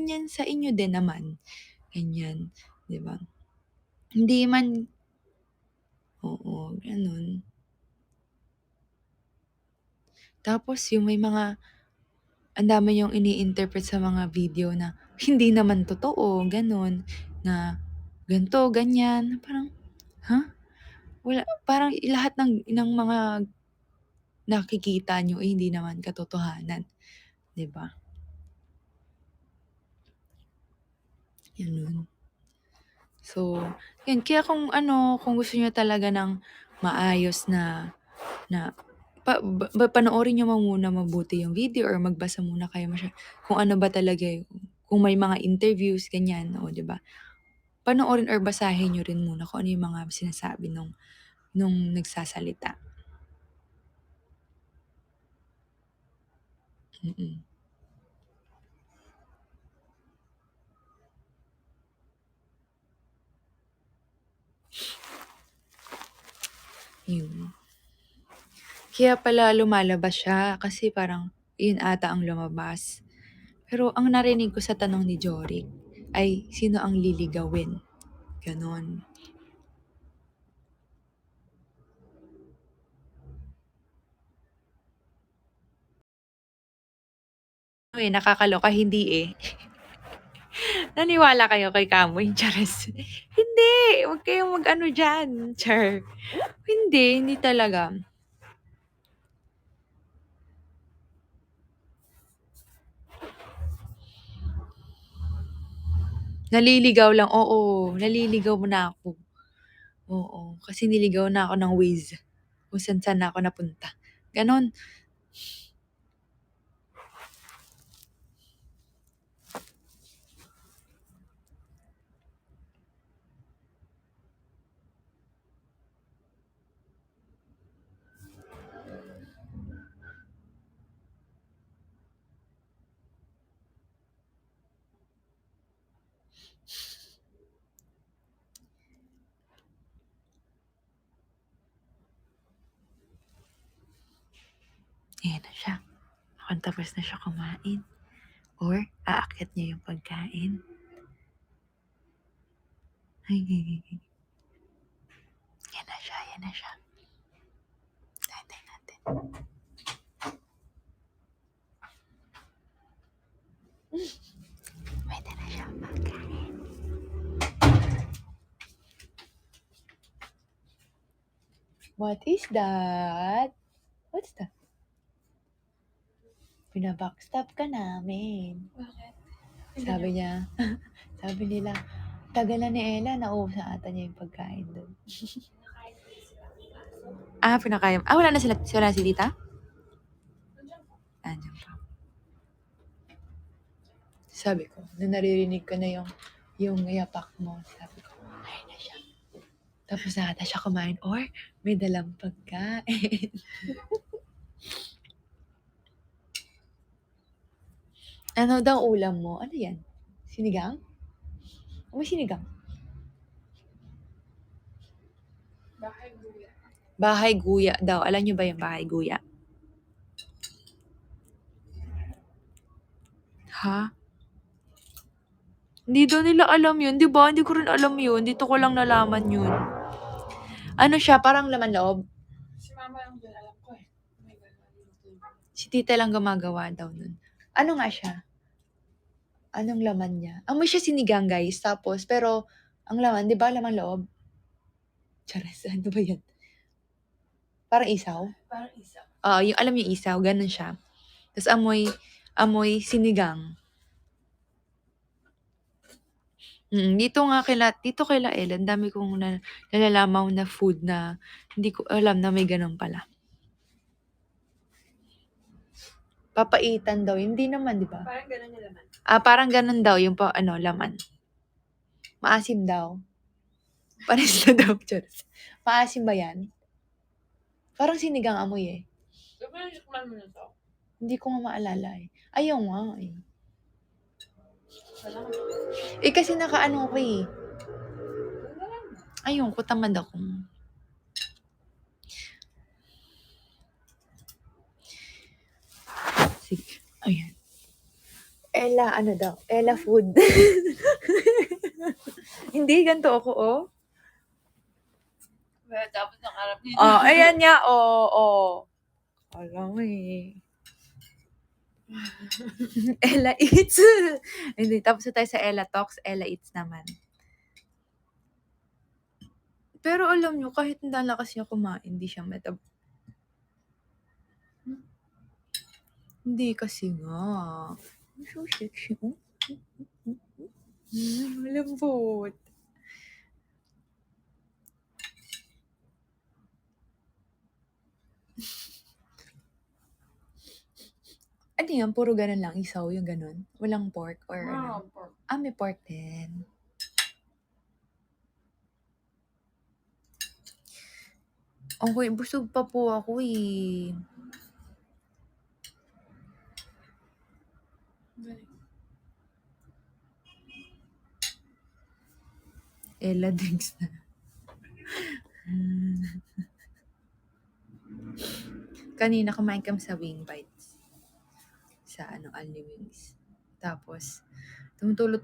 ganyan sa inyo din naman, ganyan, 'di ba? Hindi man oo, gano'n. Tapos yung may mga ang dami niyong ini-interpret sa mga video na hindi naman totoo, gano'n, na ganito, ganyan, parang, ha? Wala parang lahat ng mga nakikita niyo, eh, hindi naman katotohanan, 'di ba? Gano'n. So, yun kaya kung ano, kung gusto niyo talaga ng maayos na na panoorin niyo muna mabuti yung video or magbasa muna kayo kung ano ba talaga kung may mga interviews ganyan, o 'di ba? Panoorin or basahin niyo rin muna kung ano yung mga sinasabi nung nagsasalita. Mm. Yun. Kaya pala lumalabas siya kasi parang yun ata ang lumabas. Pero ang narinig ko sa tanong ni Jorik ay sino ang liligawin, gano'n. Nakakaloka hindi, eh. Naniwala kayo kay Kamoy, chares. Hindi, wag kayong mag-ano diyan, char. Hindi talaga. Naliligaw lang, oo, naliligaw na ako. Oo, kasi niligaw na ako ng Waze, kung saan-saan na ako napunta, gano'n. Ayan na siya, mukhang tapos na siya kumain or aakyat niya yung pagkain. Ay, yan na siya, yan na siya. Hintay natin. Pwede na siya pagkain. What is that? What's that? Binabackstab ka namin. Bakit? Sabi niya, sabi nila, tagal na ni Ella, naubusan ata niya yung pagkain doon. Pinakain. Wala na wala si tita? Andiyan pa. Sabi ko, nung naririnig ko na yung yapak mo, sabi ko, ay na siya. Tapos ata siya kumain or may dalang pagkain. Ano daw ulam mo? Ano yan? Sinigang? May sinigang? Bahay guya. Bahay guya daw. Alam niyo ba yung bahay guya? Ha? Hindi daw nila alam yun, di ba? Hindi ko rin alam yun. Dito ko lang nalaman yun. Ano siya? Parang laman loob? Si mama lang din alam ko eh. May gano'n. Si tita lang gumagawa daw nun. Ano nga siya? Anong laman niya? Amoy siya sinigang, guys. Tapos, pero, ang laman, di ba laman loob? Chares, ano ba yan? Parang isaw? Parang isa. Yung alam yung isaw, ganun siya. Tapos amoy sinigang. Dito kaila Ella, ang dami kong nalalaman na food na hindi ko alam na may ganun pala. Papaitan daw, hindi naman, di ba? Parang gano'n yung laman. Parang ganun daw yung laman. Maasim daw. Pares na daw, chares. Maasim ba yan? Parang sinigang amoy eh. Diba nasikman mo na to? Hindi ko nga maalala eh. Ayaw nga eh. Wala. Kasi nakaano ko eh. Ayun ko, tamad ako. Sige, ayan. Ella ano daw, Ella food. Hindi, ganito ako, oh. Well, tapos ng harap niya. Oh, ayan nga, oh. Alam mo eh. Ella Eats. Hindi, tapos na tayo sa Ella Talks, Ella Eats naman. Pero alam nyo, kahit ang lakas niya kumain, hindi siya Hindi kasi nga. So sexy. Malambot. Ano yan? Puro ganun lang? Isaw yung ganun? Walang pork or ano? Pork. May pork din. Okay, busog pa po ako eh. Galing. Ella drinks na. Kanina kumain kami sa Wing Bites. Sa Only Wings. Tapos, tumutulo